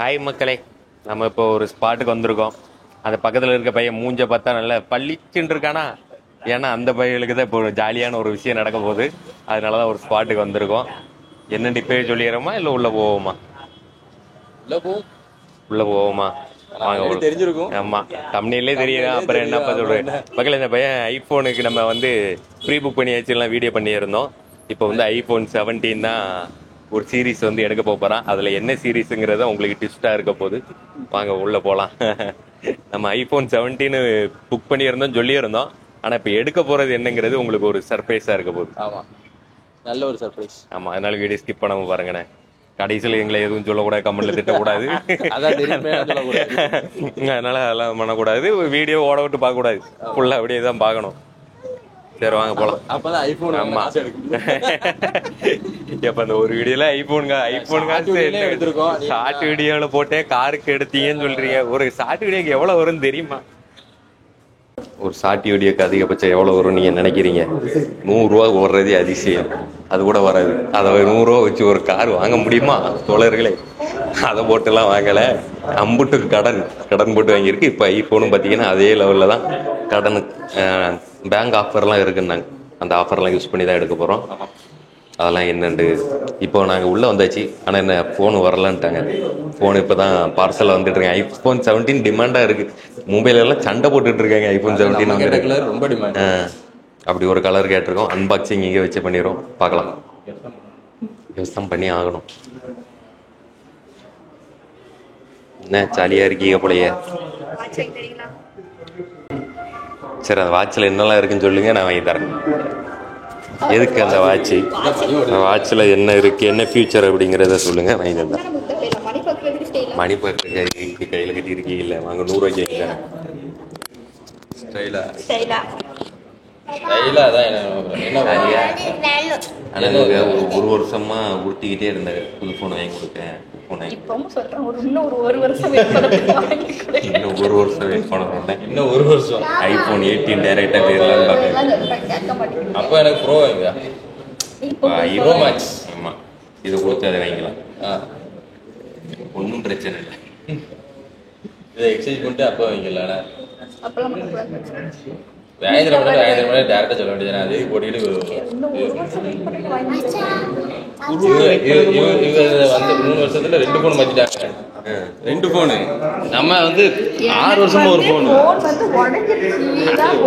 Hi மக்களே, நம்ம இப்போ ஒரு ஸ்பாட்டுக்கு வந்திருக்கோம். அந்த பக்கத்தில் இருக்க பையன் மூஞ்ச பார்த்தா நல்லா பளிச்சுன்னு இருக்கானா. ஏன்னா அந்த பையனுக்கு தான் இப்போ ஜாலியான ஒரு விஷயம் நடக்க போகுது. அதனால தான் ஒரு ஸ்பாட்டுக்கு வந்திருக்கோம். என்னென்னு இப்போ சொல்லிடுறோமா இல்லை உள்ளே போவோமா? உள்ளே போவோமா? வாங்க, தெரிஞ்சிருக்கும். ஆமாம், தம்ப்நெயிலே தெரியும். அப்புறம் என்னப்பா சொல்கிறேன் மக்களே, இந்த பையன் ஐஃபோனுக்கு நம்ம வந்து ப்ரீ புக் பண்ணி வச்சுலாம் வீடியோ பண்ணியிருந்தோம். இப்போ வந்து ஐஃபோன் 17 தான் ஒரு சீரீஸ் வந்து எடுக்க போகிறான். அதில் என்ன சீரீஸுங்கிறத உங்களுக்கு ட்விஸ்ட்டாக இருக்க போகுது. வாங்க உள்ளே போகலாம். நம்ம ஐஃபோன் 17 புக் பண்ணியிருந்தோம், சொல்லியிருந்தோம். ஆனால் இப்போ எடுக்க போகிறது என்னங்கிறது உங்களுக்கு ஒரு சர்ப்ரைஸாக இருக்க போகுது. ஆமாம், நல்ல ஒரு சர்ப்ரைஸ். ஆமாம், அதனால வீடியோ ஸ்கிப் பண்ணாமல் பாருங்கண்ணே. கடைசியில் எங்களை எதுவும் சொல்லக்கூடாது, கமெண்ட்ல திட்டக்கூடாது. அதனால அதெல்லாம் பண்ணக்கூடாது. வீடியோ ஓட விட்டு பார்க்கக்கூடாது, ஃபுல்லாக அப்படியே தான் பார்க்கணும். சரி வாங்க போலாம். அப்பதான் ஐபோன். ஆமா, இப்ப அந்த ஒரு வீடியோல ஐபோன் எடுத்திருக்கோம். ஷார்ட் வீடியோல போட்டே காருக்கு எடுத்தீங்கன்னு சொல்றீங்க. ஒரு ஷார்ட் வீடியோக்கு எவ்வளவு வரும் தெரியுமா? ஒரு ஷார்ட் வீடியோக்கு அதிகபட்சம் எவ்வளவு வரும் நீங்க நினைக்கிறீங்க? 100 ரூபா ஓடுறதே அதிசயம். அது கூட வராது. அதை 100 ரூபா வச்சு ஒரு கார் வாங்க முடியுமா தோழர்களே? அதை போட்டுலாம் வாங்கல. அம்புட்டுக்கு கடன் போட்டு வாங்கியிருக்கு. இப்போ ஐஃபோனும் பார்த்தீங்கன்னா அதே லெவலில் தான் கடன், பேங்க் ஆஃபர்லாம் இருக்குன்னாங்க. அந்த ஆஃபர்லாம் யூஸ் பண்ணி தான் எடுக்க போகிறோம். அதெல்லாம் என்னண்டு இப்போ நாங்கள் உள்ளே வந்தாச்சு. ஆனால் என்ன ஃபோனு வரலான்ட்டாங்க. ஃபோன் இப்போ தான் பார்சலில் வந்துட்டுருக்கேன். ஐஃபோன் 17 டிமாண்டாக இருக்குது. மொபைலெல்லாம் சண்டை போட்டுட்டு இருக்காங்க. ஐஃபோன் 17 ரொம்ப டிமாண்ட். அப்படி ஒரு கலர் கேட்டிருக்கோம். அன்பாக்சிங் இங்கே வச்சு பண்ணிடுறோம். பார்க்கலாம். யூஸ் பண்ணி ஆகணும். என்ன ஜாலியாக இருக்கீங்க போலையே. சரி, அந்த வாட்சில் என்னெல்லாம் இருக்குன்னு சொல்லுங்க, நான் வாங்கி தரேன். எதுக்கு அந்த வாட்சு? வாட்சில் என்ன இருக்குது, என்ன ஃபியூச்சர் அப்படிங்கிறத சொல்லுங்க, வாங்கி தரேன். மணி பர்க்கு கையில் கட்டி இருக்கீங்கல்ல, வாங்க 100 ரூபாய்க்கு வாங்கி தரேன். ஒரு வருஷமா உருட்டிக்கிட்டே இருந்தாரு புது போன் வாங்கி கொடுத்தேன். இன்னும் ஒரு வருஷம் வெயிட் பண்ண. இன்னும் ஒரு வருஷம் ஐபோன் 18 டைரக்டா போயிடலாம்னு பாக்கேன். அப்போ எனக்கு ப்ரோ வாங்க. Pro max. ஆமா, இது கொடுத்து அதை வாங்கிக்கலாம். ஒன்றும் பிரச்சனை இல்லை. இதை எக்ஸ்சேஞ்ச் பண்ணிட்டு அப்போ வாங்கிக்கலாம். வேகேந்திர மணி டேரக்டா சொல்ல வேண்டியது. அதே போட்டிட்டு வந்து 3 வருஷத்துல 2 போன் மாத்திட்டாங்க. 2 போனு. நம்ம வந்து 6 வருஷமா ஒரு போன்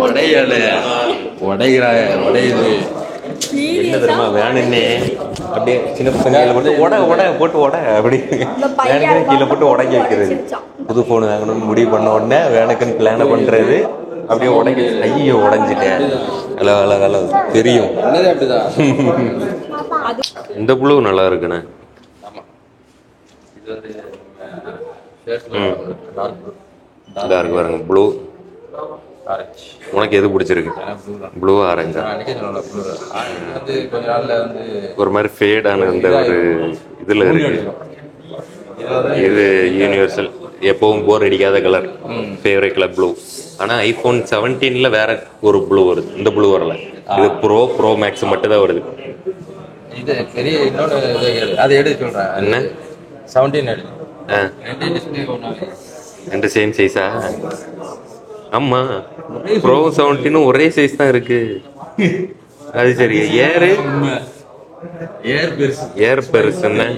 உடையுது. என்ன தெரியுமா வேணுன்னே அப்படியே சின்ன பசங்க போட்டு அப்படி கீழே போட்டு உடைக்க வைக்கிறது. புது போன் வாங்கணும்னு முடிவு பண்ண உடனே வேணுக்குன்னு பிளான பண்றது. அப்படியே உடைக்க. ஐயோ, உடைஞ்சிட்டேன். தெரியும். இந்த ப்ளூ நல்லா இருக்குண்ணே. இதா இருக்கு பாருங்க, ப்ளூ. உனக்கு எது பிடிச்சிருக்கு? ப்ளூ ஆரஞ்சா? ஒரு மாதிரி ஃபேடான அந்த ஒரு இதுல இருக்கு. இது யூனிவர்சல், எப்பவும் போர் அடிக்காத கலர், ஃபேவரட் கலர் ப்ளூ. ஆனால் ஐஃபோன் 17ல வேற ஒரு ப்ளூ வருது. இந்த ப்ளூ வரல. இது ப்ரோ மேக்ஸ் மட்டும் தான் வருது. இது பெரிய இன்னொன்று அதை எடுத்து சொல்றேன். என்ன 17 ரெண்டு சேம் சைஸா? ஆமா, ப்ரோ 17 ஒரே சைஸ் தான் இருக்கு. அது சரி. ஏர் பெருசுன்னு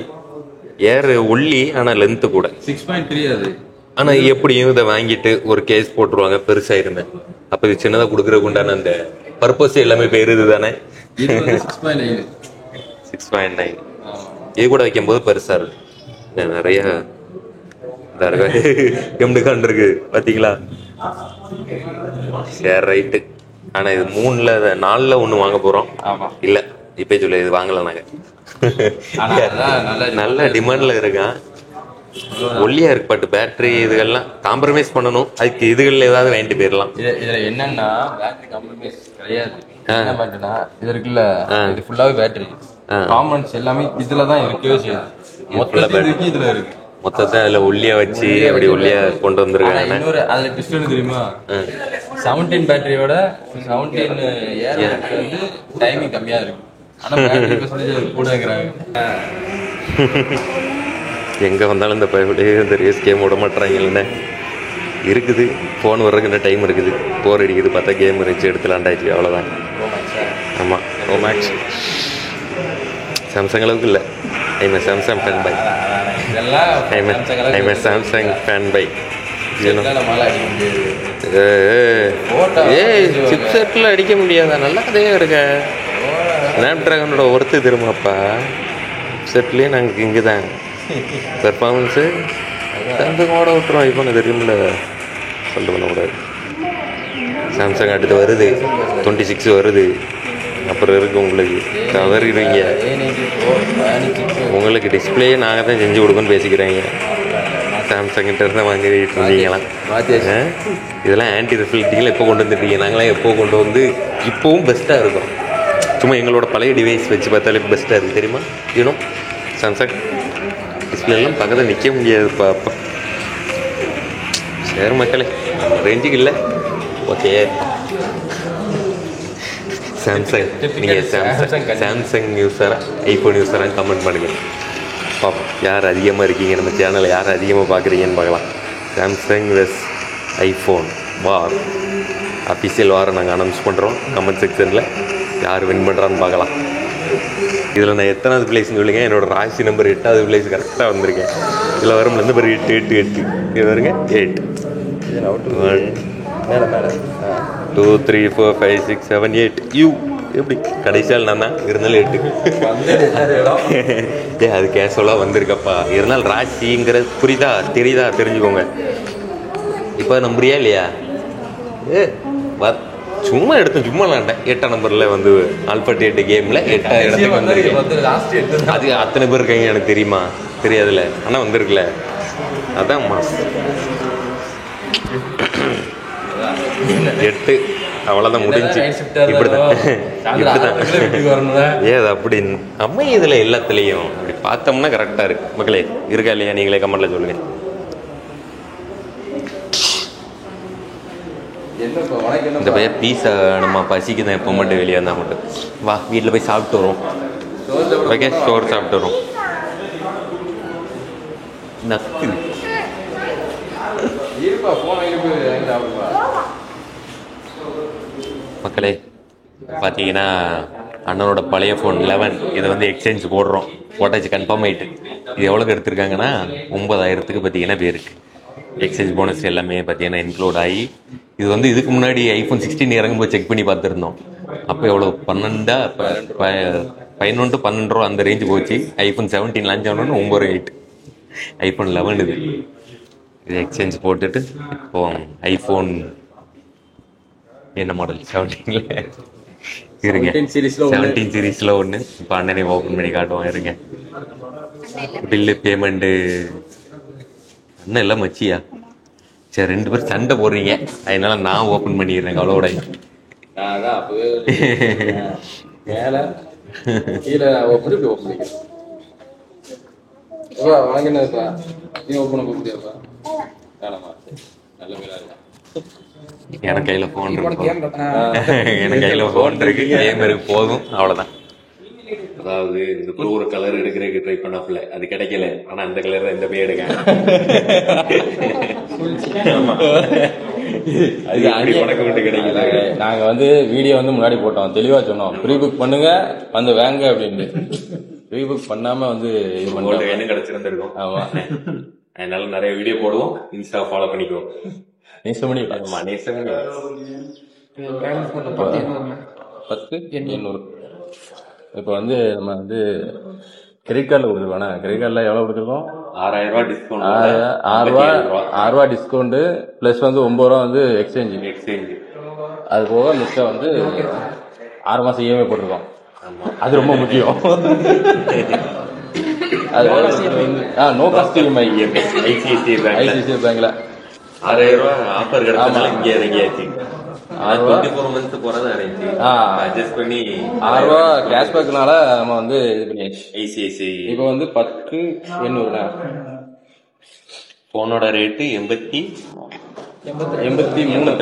ஏர் ஒல்லி, ஆனா லென்த் கூட 6.3. அது ஆனா எப்படியும் இதை வாங்கிட்டு ஒரு கேஸ் போட்டுருவாங்க பெருசாயிருந்தேன். அப்ப இது சின்னதா கொடுக்கறதுக்கு உண்டான அந்த பர்பஸ் எல்லாமே போயிருது தானே. 6.9 இது கூட வைக்கும் போது பெருசா இருக்கு. நிறைய கெம்டுகான் இருக்கு பாத்தீங்களா? சரி, ரைட்டு. ஆனா இது 4ல ஒண்ணு வாங்க போறோம். இல்ல இப்ப சொல்லு, இது வாங்கல நாங்க. நல்ல டிமாண்ட்ல இருக்கான். ஒல்லியா இருக்கு. பட் பேட்டரி இதுகள்லாம் காம்ப்ரமைஸ் பண்ணணும். அதுக்கு இதுகள்ல ஏதாவது வாங்கிட்டு போயிடலாம். இதுல என்னன்னா பேட்டரி காம்ப்ரமைஸ் கிடையாது. என்ன பேட்டரினா இது இருக்குல்ல, இது ஃபுல்லாவே பேட்டரி காம்பனன்ட்ஸ் எல்லாமே இதுலதான் இருக்கவே செய்யுது. மொத்தத்துல இதுல இருக்கு. மொத்தத்தை அதுல ஒல்லியா வச்சு அப்படி ஒல்லியா கொண்டு வந்திருக்காங்க. இன்னொரு அதுல ட்விஸ்ட் தெரியுமா? 17 பேட்டரியோட 17 ஏர் வந்து டைமிங் கம்மியா இருக்கு. ஆனா பேட்டரி பர்சன்டேஜ் கூட இருக்கிறாங்க. எங்கே வந்தாலும் இந்த பயப்படியே இந்த ரேஸ் கேம் விட மாட்டுறாங்க. இல்லைன்னா இருக்குது, ஃபோன் வர்றதுக்கு டைம் இருக்குது, போர் அடிக்குது, பார்த்தா கேம் இருந்துச்சு எடுத்துலாண்டாச்சு, அவ்வளோதான். ஆமாம், ரோமேக்ஸ் சாம்சங் அளவுக்கு இல்லை. I'm Samsung fan bye, I'm Samsung fan bye. சிப்செட்டில் அடிக்க முடியாதா? நல்ல கதையாக இருக்க. Snap ட்ராகனோட worth திரும்பப்பா. சிப்செட்லேயே நாங்கள் இங்கே தான் பெர்ஃபார்மன்ஸு சாம்சங் ஓட விட்டுருவோம். ஐஃபோன் தெரியுமில்ல, சொல்லிட்டு பண்ணக்கூடாது. சாம்சங் அடுத்து வருது, 26 வருது. அப்புறம் இருக்குது உங்களுக்கு தவறுவீங்க. உங்களுக்கு டிஸ்பிளேயே நாங்கள் தான் செஞ்சு கொடுக்கணும்னு பேசிக்கிறாங்க. சாம்சங்கிட்ட இருந்தால் வாங்கிட்டு இருந்தீங்களாம். இதெல்லாம் ஆன்டி ரிஃப்ளெக்டிங்கில் எப்போ கொண்டு வந்துட்டீங்க? நாங்களாம் எப்போ கொண்டு வந்து இப்போவும் பெஸ்ட்டாக இருக்கும். சும்மா எங்களோட பழைய டிவைஸ் வச்சு பார்த்தாலே பெஸ்ட்டாக இருக்குது தெரியுமா? யூனோ சாம்சங் டிஸ்பிளேலாம் பக்கத்தில் நிற்க முடியாதுப்பா. அப்போ சரி மக்களே, ரேஞ்சுக்கு இல்லை. ஓகே, சாம்சங் நீங்கள் சாம்சங் யூஸராக ஐஃபோன் யூஸராக கமெண்ட் பண்ணுங்கள் பார்ப்போம். யார் அதிகமாக இருக்கீங்க, நம்ம சேனலை யார் அதிகமாக பார்க்குறீங்கன்னு பார்க்கலாம். சாம்சங் வெஸ் ஐஃபோன் வார் அஃபிஷியல் வாரை நாங்கள் அனௌன்ஸ் பண்ணுறோம். கமெண்ட் செக்ஷனில் யார் வின் பண்ணுறான்னு பார்க்கலாம். இதில் நான் எத்தனாவது பிளேஸ்ன்னு சொல்லுங்க. என்னோடய ராசி நம்பர் 8வது பிளேஸ் கரெக்டாக வந்திருக்கேன். இதில் வரும் நம்பர் 8 இது வருங்க 8. 1 2 3 4 5 6 7 8 யூ எப்படி கடைசியால் நான் தான் இருந்தாலும் 8. அது கேஷுவலாக வந்திருக்கப்பா. இருந்தாலும் ராசிங்கிறது புரியுதா தெரியுதா தெரிஞ்சுக்கோங்க. இப்போ நம்புறியா இல்லையா? சும்மா எடுத்தேன், சும்மா விளாண்டேன். 8ஆம் நம்பரில் வந்து ஆல்பர்ட் 8 கேமில் 8ஆம் இடத்துக்கு வந்திருக்கேன். அது அத்தனை பேர் இருக்காங்க எனக்கு தெரியுமா? தெரியாதுல்ல, ஆனால் வந்திருக்குல்ல, அதான் மாஸ் 8. அவ்வளோதான், முடிஞ்சு. இப்படிதான் ஏது அப்படின்னு அம்மா இதில் எல்லாத்துலேயும் அப்படி பார்த்தோம்னா கரெக்டாக இருக்கு. மக்களே இருக்கா இல்லையா? நீங்களே கமெண்ட்டில் சொல்லுங்கள். இந்த பையன் பீஸா நம்ம பசிக்கு தான் எப்போ மட்டும் வெளியே வந்தால் மட்டும் வா, வீட்டில் போய் சாப்பிட்டு வரும். ஓகே, ஸ்டோர் சாப்பிட்டு வரும். நக்கு மக்களே பார்த்தீங்கன்னா அண்ணனோட பழைய ஃபோன் 11 இதை வந்து எக்ஸ்சேஞ்ச் போடுறோம். போட்டாச்சு, கன்ஃபார்ம் ஆகிட்டு. இது எவ்வளோக்கு எடுத்திருக்காங்கன்னா 9,000க்கு பார்த்தீங்கன்னா பேருக்கு எக்ஸ்சேஞ்ச் போனஸ் எல்லாமே பார்த்தீங்கன்னா இன்க்ளூட் ஆகி. இது வந்து இதுக்கு முன்னாடி ஐஃபோன் 16 இறங்கும்போது செக் பண்ணி பார்த்துருந்தோம். அப்போ எவ்வளோ 11 ரூபா அந்த ரேஞ்சு போச்சு. ஐஃபோன் 17 லான்ச் ஆகணும்னு 9,800. ஐஃபோன் 11 இது எக்ஸ்சேஞ்ச் போட்டுட்டு இப்போ ஐஃபோன் என்ன மாடல் 17 இருங்க, 17 சீரீஸில் ஒன்று இப்போ அண்ணனே ஓப்பன் பண்ணி காட்டுவோம். இருங்க, பில்லு பேமெண்ட்டு அண்ணன் எல்லாம் மச்சியா. சரி, 2 பேர் சண்டை போடுறீங்க, அதனால நான் ஓப்பன் பண்ணிடுறேன். அவ்வளோட என் கையில போன் இருக்கு, என் கையில போன் இருக்கு, கேம் இருக்கு, போதும், அவ்வளவுதான். அதாவது இந்த ஒரு கலர் எடுக்கிறதுக்கு ட்ரை பண்ணாப்ல, அது கிடைக்கல. ஆனா அந்த கலர் தான் இந்த போய் எடுக்க நாங்க வந்து வீடியோ வந்து முன்னாடி போட்டோம், தெளிவா சொன்னோம், ப்ரீ புக் பண்ணுங்க வந்து வாங்க அப்படின்னு. ப்ரீ புக் பண்ணாம வந்து இது பண்ண என்ன கிடைச்சிருந்திருக்கும். ஆமா, அதனால நிறைய வீடியோ போடுவோம். இன்ஸ்டா ஃபாலோ பண்ணிக்குவோம். நேசம் பண்ணி 10,800. இப்போ வந்து நம்ம வந்து கிரெடிட் கார்டில் கொடுத்துருக்கோண்ணா. கிரெடிட் கார்டில் எவ்வளோ கொடுத்துருக்கோம்? 6,000 ரூபா டிஸ்கவுண்ட். 6 ரூபா டிஸ்கவுண்ட் ப்ளஸ் வந்து 9 ரூபா வந்து எக்ஸ்சேஞ்சு. அது போக மிச்சம் வந்து 6 மாதம் இஎம்ஐ போட்டிருக்கோம். அது ரொம்ப முக்கியம். அது நோ காஸ்ட் இஎம்ஐ ஐசிஐசிஐ பேங்க்ல 6,000 ரூபா ஆஃபர் கிடைச்சா இங்கே இறங்கியாச்சு. 24 months போறது அரேஞ்ச் அட்ஜஸ்ட் பண்ணி 6 ரூபா கேஷ்பேக்னால நம்ம வந்து இது பண்ணியாச்சு. ஐசிஐசிஐ இப்போ வந்து 10,800. போனோட ரேட்டு 83,900. 83 100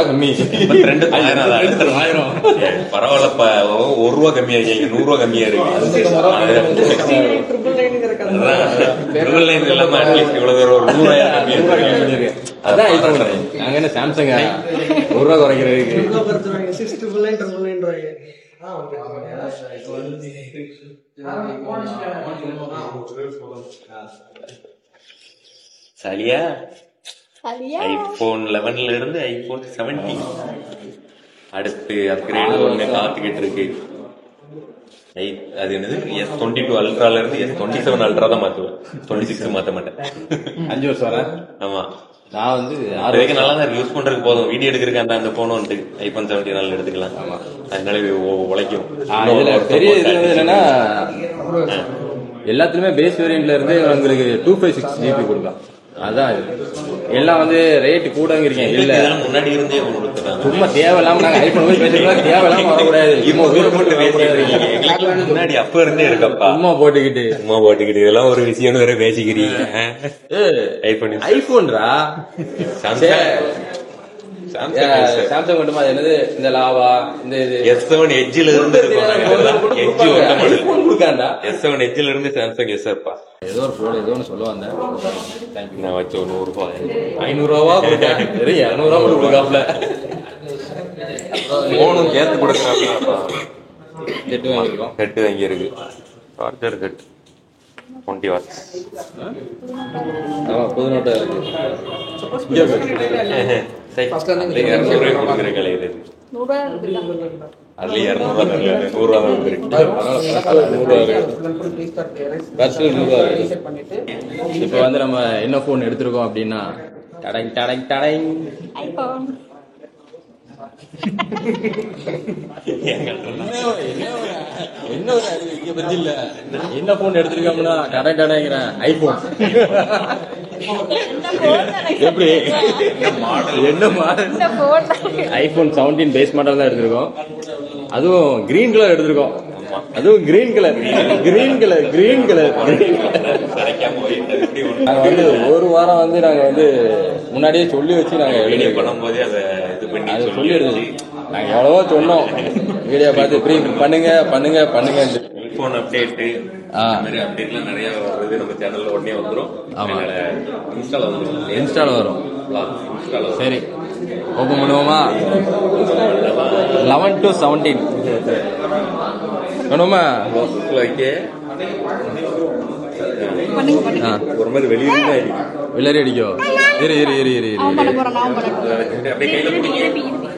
கம்மி. 82,900 பரவாயில்லப்பா, 1 ரூபா கம்மியா இருக்கு, 100 ரூபா கம்மியா இருக்கு. இல்லாம அட்லீஸ்ட் இவ்வளவு ஒரு 100,000 அதான் நாங்க என்ன சாம்சங் 1 ரூபா குறைக்கிறதுக்கு சரியா iPhone 11 இருந்து iPhone 17 அடுத்து அப்கிரேட் ஒண்ணு காத்துக்கிட்டு இருக்கு. அது என்னது S22 அல்ட்ரால இருந்து S27 அல்ட்ரா தான் மாத்துவேன், 26 மாத்த மாட்டேன். 5 வருஷம் வர. ஆமா நான் வந்து 6 வரைக்கும் நல்லா தான் யூஸ் பண்றதுக்கு போதும். வீடியோ எடுக்கிறதுக்கு அந்த போன் வந்து iPhone 17 எடுத்துக்கலாம். அதனால உழைக்கும். பெரிய இது என்னன்னா எல்லாத்துலயுமே பேஸ் வேரியன்ட்ல இருந்து உங்களுக்கு 256 GB கொடுக்கலாம். அதான் எல்லாம் வந்து ரேட் கூடங்கிறீங்க. இல்ல முன்னாடி இருந்தே கொடுத்துட்டாங்க. சும்மா தேவையில்லாம நாங்க ஐபோன் போய் பேசுறோம், தேவையில்லாம வரக்கூடாது. முன்னாடி அப்ப இருந்தே இருக்கப்பா சும்மா போட்டுக்கிட்டு இதெல்லாம் ஒரு விஷயம்னு வேற பேசிக்கிறீங்க. ஐபோன்ரா சாம்சங் மட்டுமா என்னது இந்த லாவா இந்த S7 எட்ஜ்ல இருந்து S7 எட்ஜ்ல இருந்து சாம்சங் எஸ்ஆர்ப்பா ஏதோ ஒரு போன் ஏதோ ஒன்று சொல்லுவாங்க. நான் வச்சு 100 ரூபாய் 500 ரூபா 200 ரூபா கொடுக்காப்ல போனும் சேர்த்து கொடுக்குறாப்ல. செட்டு வாங்கிருக்கோம். செட்டு வாங்கியிருக்கு. Charger set 20 watts. புது நோட்டா இருக்கு. 200 கொடுக்குற கலை இது. அதுல 200 ரூபா இப்ப வந்து நம்ம என்ன போன் எடுத்திருக்கோம் அப்படின்னா டடங் டடங் டடங் என்ன போன் எடுத்திருக்கோம்னா டடங் டடங்கிறேன் ஐபோன். எப்படி என்ன மாடல்? ஐபோன் 17 பேஸ் மாடல் தான் எடுத்திருக்கோம். அதுவும் கிரீன் கலர் எடுத்திருக்கோம். அதுவும் கிரீன் கலர். நாங்க வந்து ஒரு வாரம் வந்து நாங்க வந்து முன்னாடியே சொல்லி வச்சு நாங்க வீடியோ பண்ணும்போதே அதை இது பண்ணி அதை சொல்லி எடுத்து நாங்க எவ்வளவோ சொன்னோம். வீடியோ பார்த்து ப்ரீ பண்ணுங்க பண்ணுங்க பண்ணுங்க. ஐபோன் அப்டேட் அப்டேட்லாம் நிறைய வருது நம்ம சேனல்ல உடனே வந்துடும். இன்ஸ்டால் வரும். சரி ஓபன் பண்ணுவோமா? 11 to 17 பண்ணுவோமா? ஒரு மாதிரி வெளியே அடிக்கோ.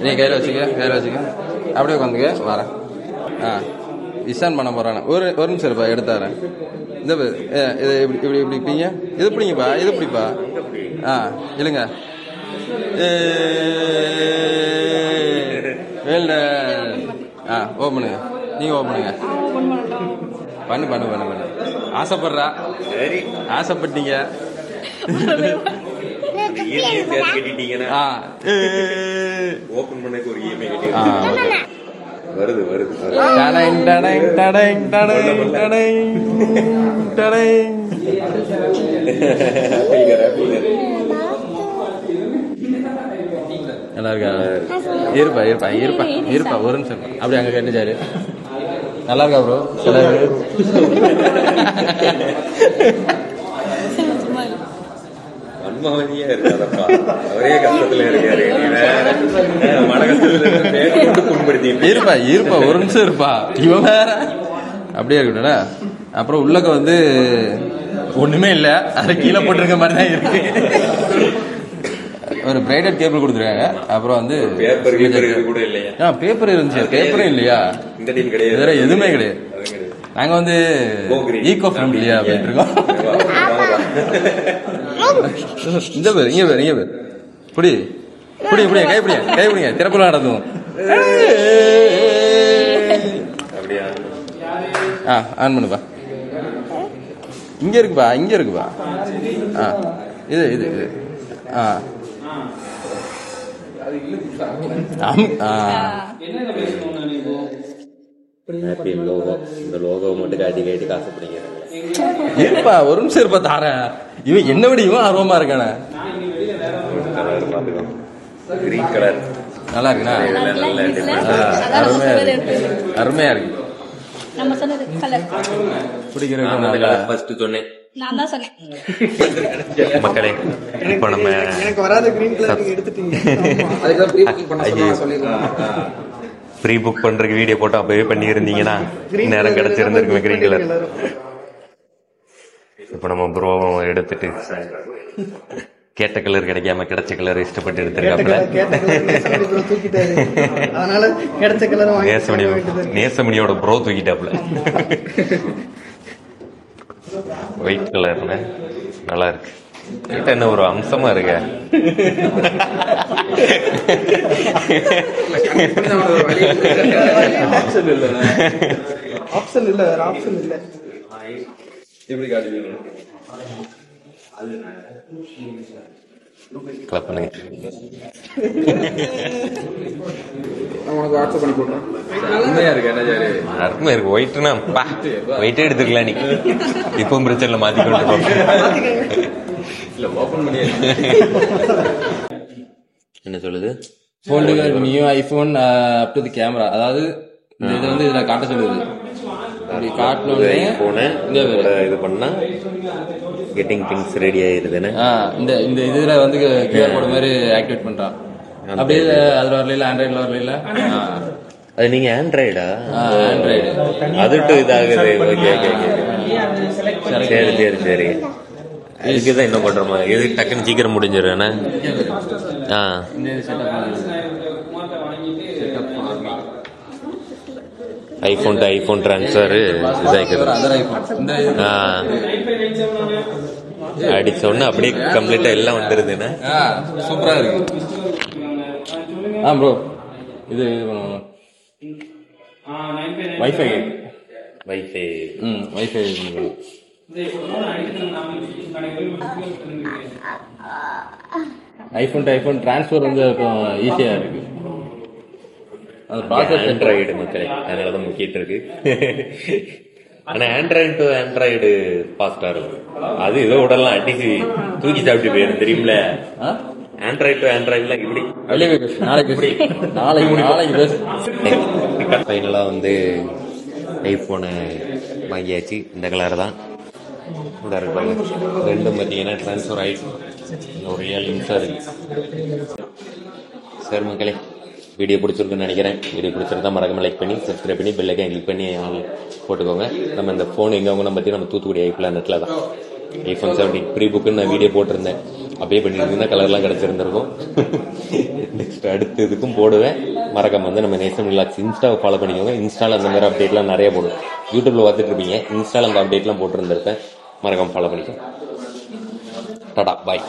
நீ கையில வச்சுக்க அப்படியே உட்காந்துக்க வரேன். இசான் பண்ண போறானே ஒரு நிமிஷம் இருப்பா எடுத்தாரேன். இந்த இது இப்படி இப்படி இப்படிப்பீங்க. இது பிடிங்கப்பா இது பிடிப்பா. இல்லைங்க ஓப்பனுங்க. நீங்க ஓப்பனுங்க. பண்ணு ஆசைப்படுறா. ஆசைப்பட்டீங்க ஓபன் பண்ண ஒரு இஎம்ஐ வருது நல்லா இருக்கா? இருப்பா ஒரு நிமிஷம் அப்படி அங்க கேட்டுச்சாரு. நல்லா இருக்கா ப்ரோ? அன்மாவதியா இருக்காதப்பா, அவரே கஷ்டத்துல இருக்காரு. மன கஷ்டத்துல புண்படுத்தி இருப்பா ஒரு நிமிஷம் இருப்பா. இவன் வேற அப்படியே இருக்கட்டா. அப்புறம் உள்ளக்க வந்து ஒண்ணுமே இல்ல, அதை கீழே போட்டிருக்க மாதிரி தான் இருக்கு. ஒரு பிரைடட் கேபிள் கொடுத்துருக்காங்க. அப்புறம் வந்து பேப்பர் இருந்துச்சு. பேப்பரும் இல்லையா? வேற எதுவுமே கிடையாது. நாங்க வந்து ஈகோ ஃப்ரெண்ட்லியா அப்படின்ட்டு இருக்கோம். இந்த பேர் இங்க பேர் புடி கைப்பிடிங்க திறப்புல நடத்தும். ஆன் பண்ணுப்பா. இங்க இருக்குப்பா இது இந்த லோகோ மட்டும் காட்டி காசு பிடிக்கிறேன். இருப்பா ஒரு நிமிஷம் இருப்பா தாரேன். இவன் என்ன விட இவன் ஆர்வமா இருக்கானே. கிரீன் கலர் நல்லா இருக்குண்ணா. அருமையா இருக்கு. பிடிக்கிறேன். ஃபர்ஸ்ட் சொன்னேன் நான் தான் சொன்னேன். மக்களே இப்போ நம்ம எனக்கு வராத கிரீன் கலர் எடுத்துட்டீங்க. ப்ரீ புக் பண்றதுக்கு வீடியோ போட்டு அப்பவே பண்ணியிருந்தீங்கன்னா நேரம் கிடைச்சிருந்திருக்குமே கிரீன் கலர். இப்போ நம்ம ப்ரோ எடுத்துட்டு கேட்ட கலர் கிடைக்காம கிடைச்ச கலர் இஷ்டப்பட்டு எடுத்திருக்காப்ல. அதனால கிடைச்ச கலர் நேசமணியோட ப்ரோ தூக்கிட்டாப்ல. ஒயிட் கலர்ல நல்லா இருக்கு. என்ன ஒரு அம்சமா இருக்க. ஆப்ஷன் இல்ல, வேற ஆப்ஷன் இல்ல. எப்படி காட்டுவீங்க? கிளப் பண்ணுங்க. உனக்கு வாட்ஸ்அப் பண்ணி போடுறேன். உண்மையா இருக்கு என்ன ஜாரி? அருமையா இருக்கு. ஒயிட்னா ஒயிட்டே எடுத்துக்கலாம். நீ இப்பவும் பிரச்சனை மாத்திக்கொண்டு இல்ல ஓபன் பண்ணி என்ன சொல்லுது? ஃபோல்டுகள் new iPhone up to the camera. அதாவது இந்த இது வந்து இதுல காட்ட சொல்லுது. அப்படி காட்டணும்னே போன இது பண்ணா கெட்டிங் திங்ஸ் ரெடி ஆயிருதுன்னு இந்த இந்த இதுல வந்து கியூஆர் கோட் மாதிரி ஆக்டிவேட் பண்றான். அப்படியே அதுல வரல, ஆண்ட்ராய்டுல வரல. அது நீங்க ஆண்ட்ராய்டா? ஆண்ட்ராய்டு அதுட்டு இதாகுது. ஓகே ஓகே சரி சரி சரி. இதுக்குதான் இன்னும் பண்றோமா? இது டக்குன்னு சீக்கிரம் முடிஞ்சிடும். ஐபோன் டு ஐபோன் டிரான்ஸ்ஃபர் அடிச்ச உடனே அப்படியே கம்ப்ளீட்டா எல்லாம் வந்துருதுன்னா சூப்பரா இருக்கு. ப்ரோ இது பண்ணுவோம். Wifi wifi wifi iPhone to iPhone transfer வந்து இப்போ ஈஸியா இருக்கு. அது ப்ராசஸ் ஆண்ட்ராய்டு மக்களே, அதனாலதான் முக்கிட்டு இருக்கு. ஆனா ஆண்ட்ராய்டு டு ஆண்ட்ராய்டு ஃபாஸ்டா இருக்கும். அது இதோ உடலாம் அடிச்சு தூக்கி சாப்பிட்டு போயிடும் தெரியுமில. ஆண்ட்ராய்டு டு ஆண்ட்ராய்டுல இப்படி நாளைக்கு ஃபைனலா வந்து ஐபோனை வாங்கியாச்சு. இந்த கலர் தான் இந்த இருப்பாங்க. ரெண்டும் பார்த்தீங்கன்னா டிரான்ஸ்ஃபர் ஆயிடுச்சு. ஒரு ஏழு நிமிஷம் இருக்கு. சரி மக்களே, வீடியோ பிடிச்சிருக்குன்னு நினைக்கிறேன். வீடியோ பிடிச்சிருந்தா மறக்காம லைக் பண்ணி சப்ஸ்கிரைப் பண்ணி பெல் ஐக்கான் கிளிக் பண்ணி ஆல் போட்டுக்கோங்க. நம்ம இந்த ஃபோன் எங்கே வாங்கணும் பற்றி நம்ம தூத்துக்குடி ஐஃபில் நெட்டில் தான் ஐஃபோன் 17 ப்ரீ புக்குன்னு நான் வீடியோ போட்டிருந்தேன். அப்படியே பண்ணிட்டு கலர்லாம் கிடச்சிருந்துருக்கும். நெக்ஸ்ட் அடுத்த இதுக்கும் போடுவேன். மறக்காம வந்து நம்ம நேசம் விலாக்ஸ் இன்ஸ்டாவை ஃபாலோ பண்ணிக்கோங்க. இன்ஸ்டாவில் அந்த மாதிரி அப்டேட்லாம் நிறைய போடும். யூடியூப்ல பார்த்துட்டு இருப்பீங்க, இன்ஸ்டாவில் அந்த அப்டேட்லாம் போட்டுருந்துருப்பேன். மறக்காம ஃபாலோ பண்ணிக்கோங்க. டாடா பாய்.